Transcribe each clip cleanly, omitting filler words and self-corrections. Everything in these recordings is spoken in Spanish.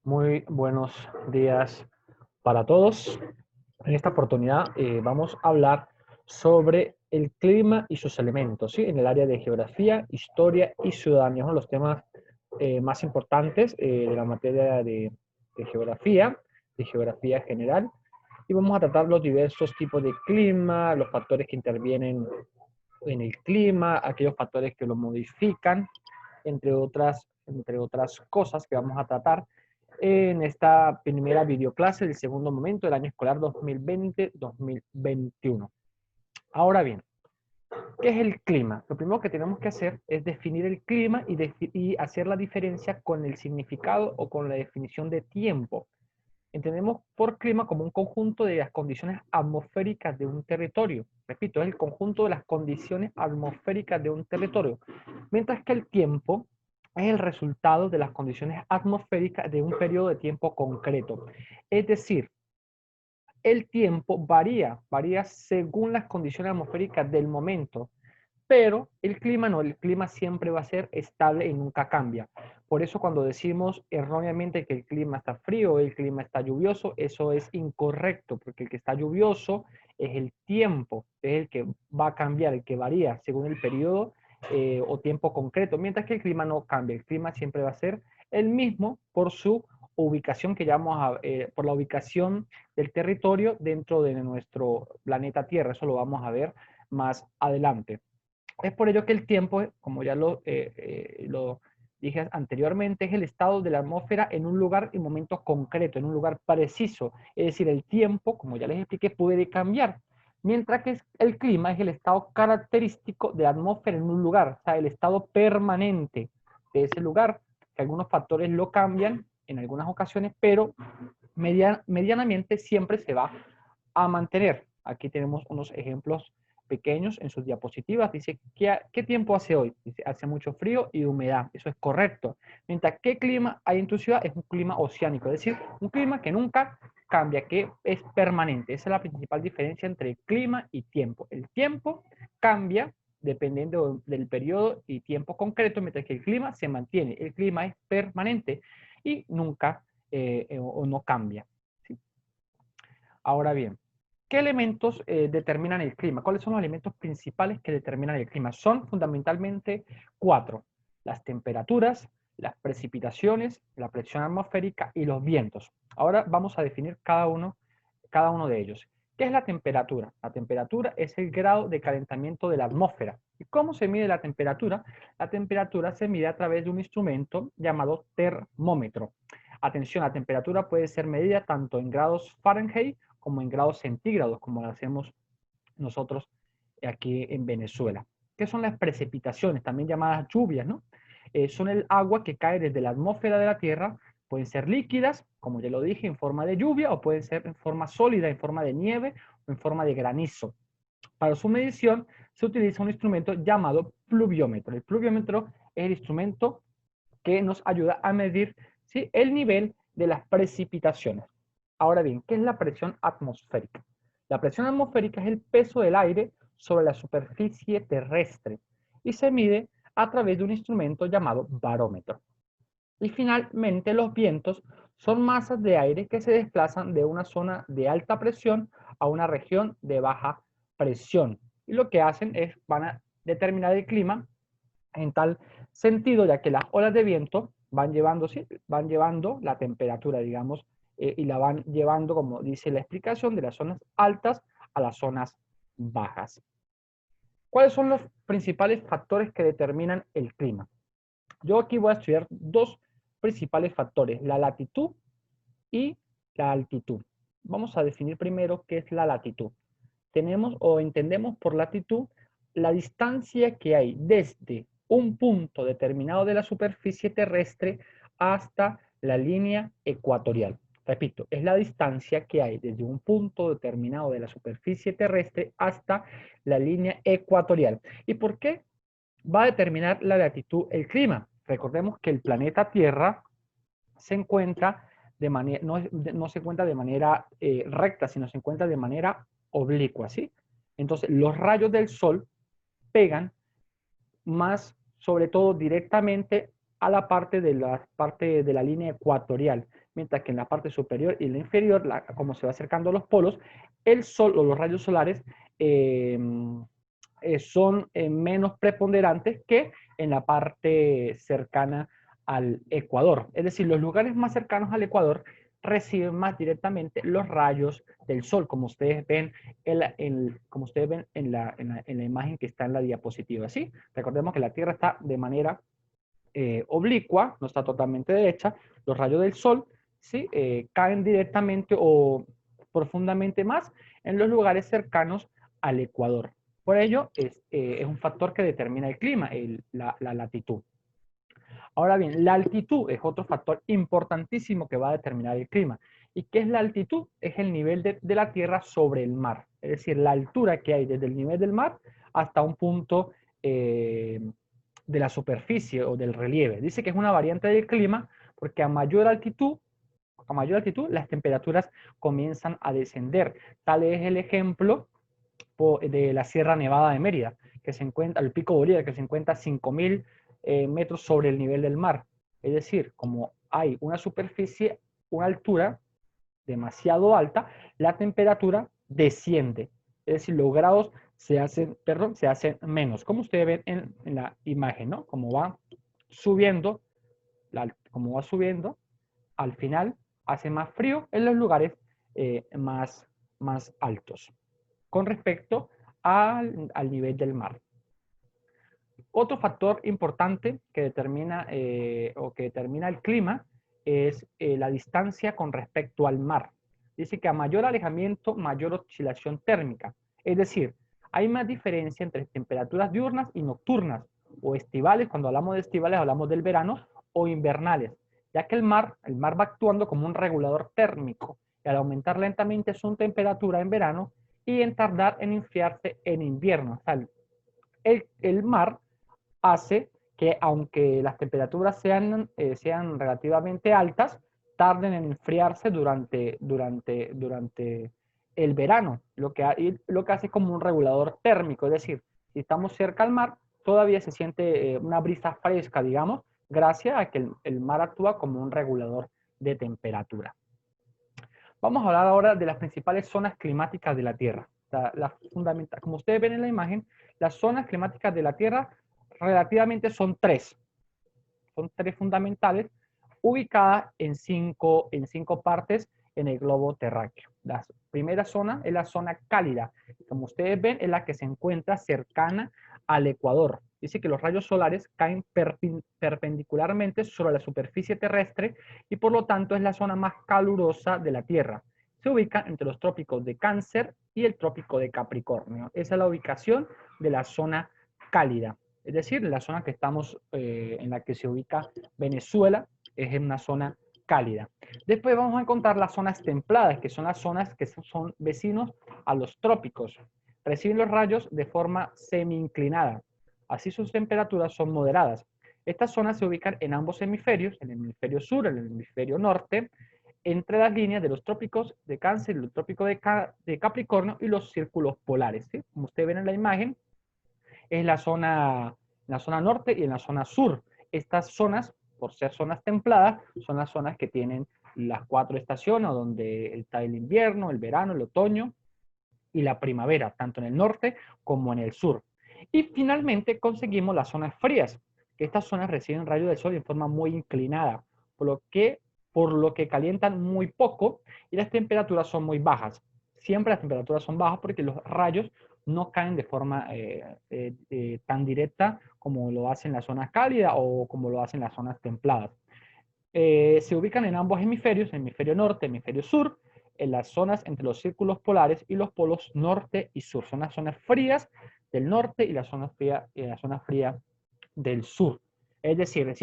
Muy buenos días para todos. En esta oportunidad vamos a hablar sobre el clima y sus elementos, ¿sí? En el área de geografía, historia y ciudadanía, son los temas más importantes de la materia de geografía general. Y vamos a tratar los diversos tipos de clima, los factores que intervienen en el clima, aquellos factores que lo modifican, entre otras cosas que vamos a tratar en esta primera videoclase del segundo momento del año escolar 2020-2021. Ahora bien, ¿qué es el clima? Lo primero que tenemos que hacer es definir el clima y hacer la diferencia con el significado o con la definición de tiempo. Entendemos por clima como un conjunto de las condiciones atmosféricas de un territorio. Repito, es el conjunto de las condiciones atmosféricas de un territorio. Mientras que el tiempo es el resultado de las condiciones atmosféricas de un periodo de tiempo concreto. Es decir, el tiempo varía según las condiciones atmosféricas del momento. Pero el clima no, el clima siempre va a ser estable y nunca cambia. Por eso cuando decimos erróneamente que el clima está frío, el clima está lluvioso, eso es incorrecto, porque el que está lluvioso es el tiempo, es el que va a cambiar, el que varía según el periodo o tiempo concreto, mientras que el clima no cambia, el clima siempre va a ser el mismo por su ubicación que llamamos por la ubicación del territorio dentro de nuestro planeta Tierra. Eso lo vamos a ver más adelante. Es por ello que el tiempo, como ya lo dije anteriormente, es el estado de la atmósfera en un lugar y momento concreto, en un lugar preciso. Es decir, el tiempo, como ya les expliqué, puede cambiar. Mientras que el clima es el estado característico de la atmósfera en un lugar, o sea, el estado permanente de ese lugar, que algunos factores lo cambian en algunas ocasiones, pero medianamente siempre se va a mantener. Aquí tenemos unos ejemplos pequeños en sus diapositivas. Dice, ¿qué tiempo hace hoy? Dice, hace mucho frío y humedad. Eso es correcto. Mientras, ¿qué clima hay en tu ciudad? Es un clima oceánico, es decir, un clima que nunca cambia, que es permanente. Esa es la principal diferencia entre clima y tiempo. El tiempo cambia dependiendo del periodo y tiempo concreto, mientras que el clima se mantiene. El clima es permanente y nunca o no cambia. ¿Sí? Ahora bien, ¿qué elementos determinan el clima? ¿Cuáles son los elementos principales que determinan el clima? Son fundamentalmente cuatro: las temperaturas, las precipitaciones, la presión atmosférica y los vientos. Ahora vamos a definir cada uno de ellos. ¿Qué es la temperatura? La temperatura es el grado de calentamiento de la atmósfera. ¿Y cómo se mide la temperatura? La temperatura se mide a través de un instrumento llamado termómetro. Atención, la temperatura puede ser medida tanto en grados Fahrenheit como en grados centígrados, como lo hacemos nosotros aquí en Venezuela. ¿Qué son las precipitaciones? También llamadas lluvias, ¿no? Son el agua que cae desde la atmósfera de la Tierra. Pueden ser líquidas, como ya lo dije, en forma de lluvia, o pueden ser en forma sólida, en forma de nieve o en forma de granizo. Para su medición se utiliza un instrumento llamado pluviómetro. El pluviómetro es el instrumento que nos ayuda a medir, ¿sí?, el nivel de las precipitaciones. Ahora bien, ¿qué es la presión atmosférica? La presión atmosférica es el peso del aire sobre la superficie terrestre y se mide a través de un instrumento llamado barómetro. Y finalmente, los vientos son masas de aire que se desplazan de una zona de alta presión a una región de baja presión. Y lo que hacen es, van a determinar el clima en tal sentido, ya que las olas de viento van llevando, ¿sí?, van llevando la temperatura, digamos, y la van llevando, como dice la explicación, de las zonas altas a las zonas bajas. ¿Cuáles son los principales factores que determinan el clima? Yo aquí voy a estudiar dos principales factores: la latitud y la altitud. Vamos a definir primero qué es la latitud. Tenemos o entendemos por latitud la distancia que hay desde un punto determinado de la superficie terrestre hasta la línea ecuatorial. Repito, es la distancia que hay desde un punto determinado de la superficie terrestre hasta la línea ecuatorial. ¿Y por qué va a determinar la latitud el clima? Recordemos que el planeta Tierra se encuentra de manera, no se encuentra de manera recta, sino se encuentra de manera oblicua, ¿sí? Entonces, los rayos del sol pegan más, sobre todo directamente a la parte de la línea ecuatorial, mientras que en la parte superior y la inferior, como se va acercando a los polos, el sol o los rayos solares son menos preponderantes que en la parte cercana al Ecuador. Es decir, los lugares más cercanos al Ecuador reciben más directamente los rayos del sol, como ustedes ven en la imagen que está en la diapositiva. ¿Sí? Recordemos que la Tierra está de manera oblicua, no está totalmente derecha. Los rayos del sol, ¿sí? Caen directamente o profundamente más en los lugares cercanos al Ecuador. Por ello, es un factor que determina el clima, la latitud. Ahora bien, la altitud es otro factor importantísimo que va a determinar el clima. ¿Y qué es la altitud? Es el nivel de la Tierra sobre el mar. Es decir, la altura que hay desde el nivel del mar hasta un punto de la superficie o del relieve. Dice que es una variante del clima porque a mayor altitud, las temperaturas comienzan a descender. Tal es el ejemplo de la Sierra Nevada de Mérida, que se encuentra, el Pico Bolívar, que se encuentra a 5.000 metros sobre el nivel del mar. Es decir, como hay una superficie, una altura demasiado alta, la temperatura desciende. Es decir, los grados se hacen menos, como ustedes ven en la imagen, ¿no? Como va subiendo, al final hace más frío en los lugares más altos con respecto al nivel del mar. Otro factor importante que determina el clima es la distancia con respecto al mar. Dice que a mayor alejamiento, mayor oscilación térmica. Es decir, hay más diferencia entre temperaturas diurnas y nocturnas, o estivales, cuando hablamos de estivales hablamos del verano, o invernales, ya que el mar va actuando como un regulador térmico, y al aumentar lentamente su temperatura en verano y en tardar en enfriarse en invierno. O sea, el mar hace que aunque las temperaturas sean relativamente altas, tarden en enfriarse durante el verano, lo que hace como un regulador térmico, es decir, si estamos cerca al mar, todavía se siente una brisa fresca, digamos, gracias a que el mar actúa como un regulador de temperatura. Vamos a hablar ahora de las principales zonas climáticas de la Tierra. Como ustedes ven en la imagen, las zonas climáticas de la Tierra relativamente son tres. Son tres fundamentales, ubicadas en cinco partes en el globo terráqueo. La primera zona es la zona cálida. Como ustedes ven, es la que se encuentra cercana al Ecuador. Dice que los rayos solares caen perpendicularmente sobre la superficie terrestre y por lo tanto es la zona más calurosa de la Tierra. Se ubica entre los trópicos de Cáncer y el trópico de Capricornio. Esa es la ubicación de la zona cálida. Es decir, la zona que estamos, en la que se ubica Venezuela, es en una zona cálida. Después vamos a encontrar las zonas templadas, que son las zonas que son vecinos a los trópicos. Reciben los rayos de forma semi-inclinada. Así sus temperaturas son moderadas. Estas zonas se ubican en ambos hemisferios, en el hemisferio sur, en el hemisferio norte, entre las líneas de los trópicos de Cáncer, el trópico de Capricornio y los círculos polares. ¿Sí? Como ustedes ven en la imagen, es la zona norte y en la zona sur. Estas zonas, por ser zonas templadas, son las zonas que tienen las 4 estaciones, donde está el invierno, el verano, el otoño y la primavera, tanto en el norte como en el sur. Y finalmente conseguimos las zonas frías, que estas zonas reciben rayos del sol en forma muy inclinada, por lo que calientan muy poco y las temperaturas son muy bajas. Siempre las temperaturas son bajas porque los rayos no caen de forma tan directa como lo hacen las zonas cálidas o como lo hacen las zonas templadas. Se ubican en ambos hemisferios, hemisferio norte, hemisferio sur, en las zonas entre los círculos polares y los polos norte y sur. Son las zonas frías del norte y la zona fría del sur. Es decir,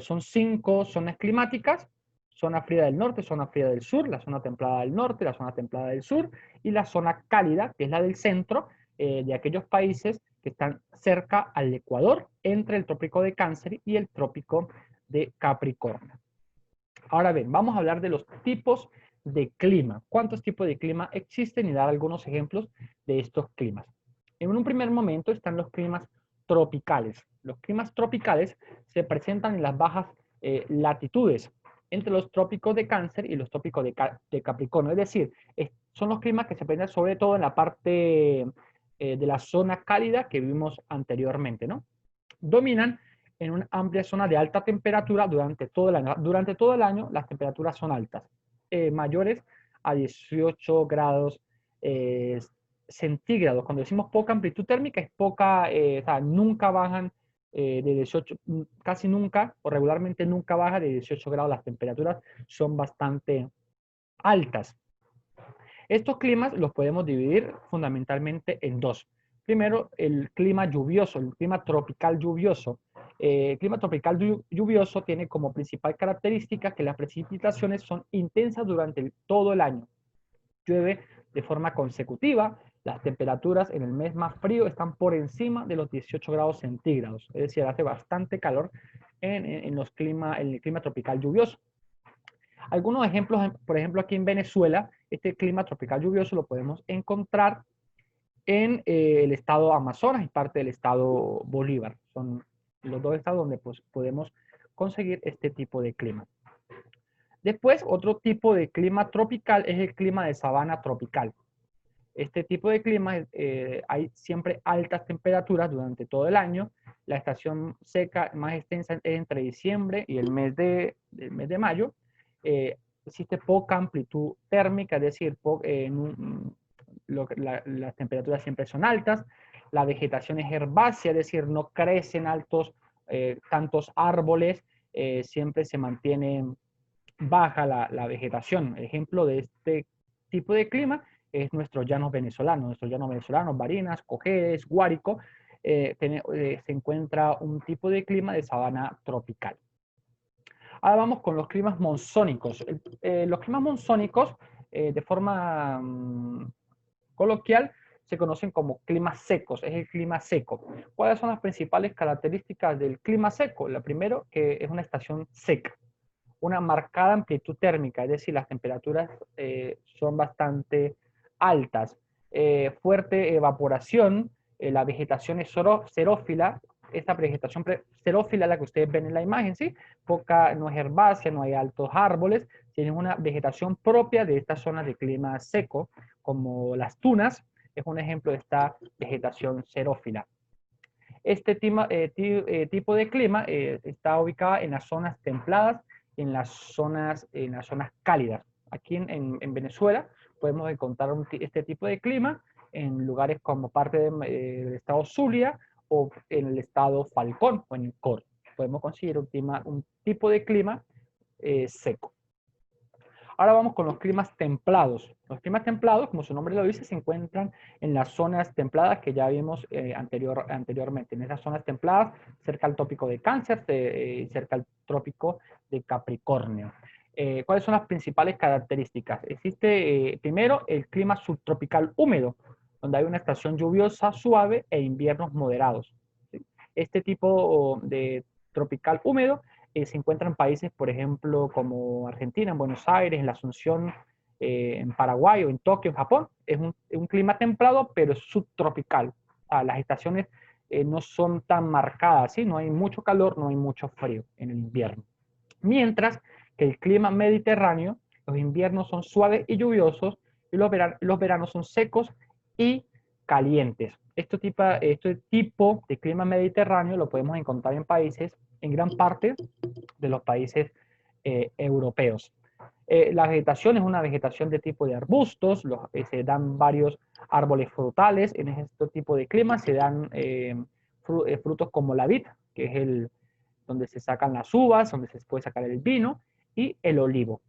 son 5 zonas climáticas: zona fría del norte, zona fría del sur, la zona templada del norte, la zona templada del sur y la zona cálida, que es la del centro, de aquellos países que están cerca al Ecuador, entre el trópico de Cáncer y el trópico de Capricornio. Ahora bien, vamos a hablar de los tipos de clima. ¿Cuántos tipos de clima existen? Y dar algunos ejemplos de estos climas. En un primer momento están los climas tropicales. Los climas tropicales se presentan en las bajas latitudes. entre los trópicos de Cáncer y los trópicos de Capricornio. Es decir, son los climas que se presentan sobre todo en la parte de la zona cálida que vimos anteriormente, ¿no? Dominan en una amplia zona de alta temperatura durante todo el año. Durante todo el año las temperaturas son altas, mayores a 18 grados centígrados. Cuando decimos poca amplitud térmica es poca, o sea, nunca bajan de 18, casi nunca o regularmente nunca baja de 18 grados. Las temperaturas son bastante altas. Estos climas los podemos dividir fundamentalmente en dos. Primero, el clima lluvioso, el clima tropical lluvioso. El clima tropical lluvioso tiene como principal característica que las precipitaciones son intensas durante todo el año. Llueve de forma consecutiva, las temperaturas en el mes más frío están por encima de los 18 grados centígrados, es decir, hace bastante calor en el clima tropical lluvioso. Algunos ejemplos, por ejemplo, aquí en Venezuela, este clima tropical lluvioso lo podemos encontrar en el estado Amazonas y parte del estado Bolívar. Son los dos estados donde pues, podemos conseguir este tipo de clima. Después, otro tipo de clima tropical es el clima de sabana tropical. Este tipo de clima hay siempre altas temperaturas durante todo el año. La estación seca más extensa es entre diciembre y el mes de mayo. Existe poca amplitud térmica, es decir, las temperaturas siempre son altas. La vegetación es herbácea, es decir, no crecen tantos árboles, siempre se mantiene baja la vegetación. Ejemplo de este tipo de clima es nuestros llanos venezolanos, Barinas, Cojedes, Guárico. Se encuentra un tipo de clima de sabana tropical. Ahora vamos con los climas monzónicos. Los climas monzónicos, de forma coloquial, se conocen como climas secos, es el clima seco. ¿Cuáles son las principales características del clima seco? La primero, que es una estación seca, una marcada amplitud térmica, es decir, las temperaturas son bastante altas, fuerte evaporación, la vegetación es xerófila. Esta vegetación xerófila, la que ustedes ven en la imagen, ¿sí? No es herbácea, no hay altos árboles, tienen una vegetación propia de esta zona de clima seco, como las tunas, es un ejemplo de esta vegetación xerófila. Este tipo de clima está ubicado en las zonas templadas, en las zonas cálidas. Aquí en Venezuela podemos encontrar este tipo de clima en lugares como parte del estado Zulia o en el estado Falcón o en el Coro. Podemos conseguir un tipo de clima seco. Ahora vamos con los climas templados. Los climas templados, como su nombre lo dice, se encuentran en las zonas templadas que ya vimos anteriormente. En esas zonas templadas, cerca al trópico de Cáncer y cerca al trópico de Capricornio. ¿Cuáles son las principales características? Existe primero el clima subtropical húmedo, donde hay una estación lluviosa suave e inviernos moderados. ¿Sí? Este tipo de tropical húmedo se encuentra en países, por ejemplo, como Argentina, en Buenos Aires, en la Asunción, en Paraguay o en Tokio, en Japón. Es un clima templado, pero es subtropical. Las estaciones no son tan marcadas, ¿sí? No hay mucho calor, no hay mucho frío en el invierno. Mientras que el clima mediterráneo, los inviernos son suaves y lluviosos y los veranos son secos y calientes. Este tipo de clima mediterráneo lo podemos encontrar en gran parte de los países europeos. La vegetación es una vegetación de tipo de arbustos, se dan varios árboles frutales. En este tipo de clima se dan frutos como la vid, que es donde se sacan las uvas, donde se puede sacar el vino, y el olivo.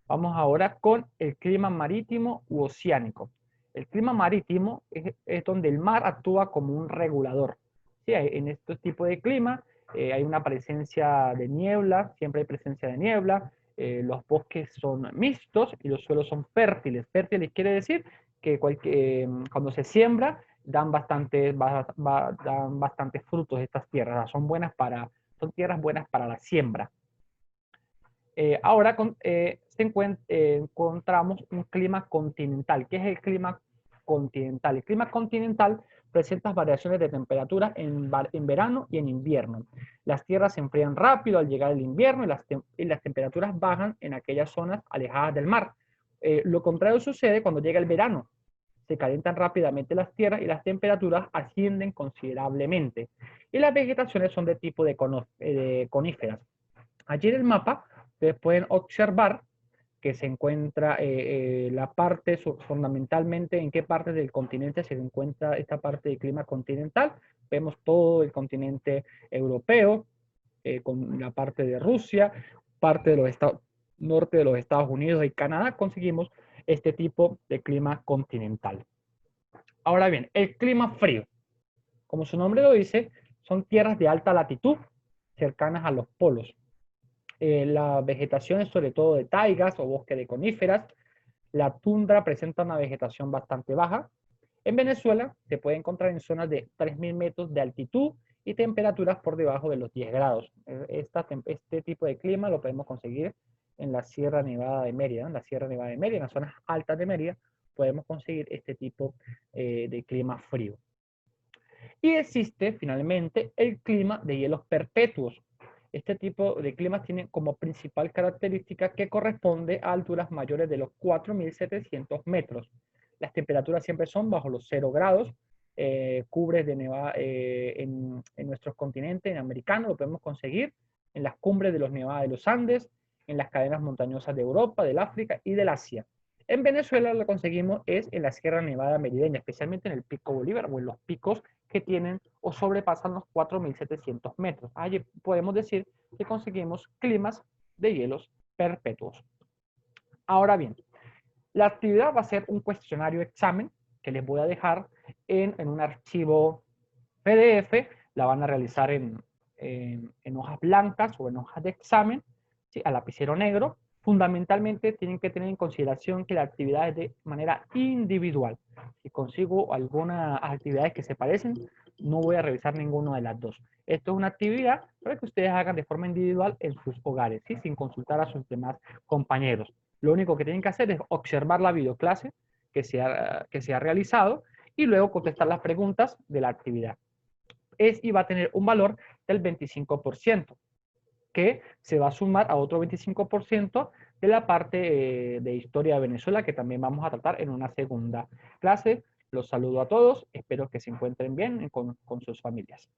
Vamos ahora con el clima marítimo u oceánico. El clima marítimo es donde el mar actúa como un regulador. Sí, en este tipo de clima hay una presencia de niebla, siempre hay presencia de niebla, los bosques son mixtos y los suelos son fértiles. Fértiles quiere decir que cuando se siembra dan bastantes frutos estas tierras, son tierras buenas para la siembra. Ahora encontramos un clima continental. ¿Qué es el clima continental. El clima continental presenta variaciones de temperatura en verano y en invierno. Las tierras se enfrían rápido al llegar el invierno y las temperaturas bajan en aquellas zonas alejadas del mar. Lo contrario sucede cuando llega el verano. Se calientan rápidamente las tierras y las temperaturas ascienden considerablemente. Y las vegetaciones son de tipo de coníferas. Allí en el mapa ustedes pueden observar que se encuentra la parte, fundamentalmente en qué parte del continente se encuentra esta parte de clima continental. Vemos todo el continente europeo, con la parte de Rusia, parte de los estados, norte de los Estados Unidos y Canadá, conseguimos este tipo de clima continental. Ahora bien, el clima frío, como su nombre lo dice, son tierras de alta latitud, cercanas a los polos. La vegetación es sobre todo de taigas o bosque de coníferas. La tundra presenta una vegetación bastante baja. En Venezuela se puede encontrar en zonas de 3.000 metros de altitud y temperaturas por debajo de los 10 grados. Este tipo de clima lo podemos conseguir en la Sierra Nevada de Mérida. En la Sierra Nevada de Mérida, en las zonas altas de Mérida, podemos conseguir este tipo de clima frío. Y existe finalmente el clima de hielos perpetuos. Este tipo de climas tiene como principal característica que corresponde a alturas mayores de los 4.700 metros. Las temperaturas siempre son bajo los 0 grados. Cumbres de nevada en nuestros continentes, en americano, lo podemos conseguir en las cumbres de los nevadas de los Andes, en las cadenas montañosas de Europa, del África y del Asia. En Venezuela lo conseguimos es en la Sierra Nevada Merideña, especialmente en el Pico Bolívar o en los picos que tienen o sobrepasan los 4.700 metros. Allí podemos decir que conseguimos climas de hielos perpetuos. Ahora bien, la actividad va a ser un cuestionario examen que les voy a dejar en un archivo PDF. La van a realizar en hojas blancas o en hojas de examen, ¿sí? A lapicero negro. Fundamentalmente tienen que tener en consideración que la actividad es de manera individual. Si consigo algunas actividades que se parecen, no voy a revisar ninguna de las dos. Esto es una actividad para que ustedes hagan de forma individual en sus hogares, ¿sí? Sin consultar a sus demás compañeros. Lo único que tienen que hacer es observar la videoclase que se ha realizado y luego contestar las preguntas de la actividad. Y va a tener un valor del 25%, que se va a sumar a otro 25% de la parte de historia de Venezuela, que también vamos a tratar en una segunda clase. Los saludo a todos, espero que se encuentren bien con sus familias.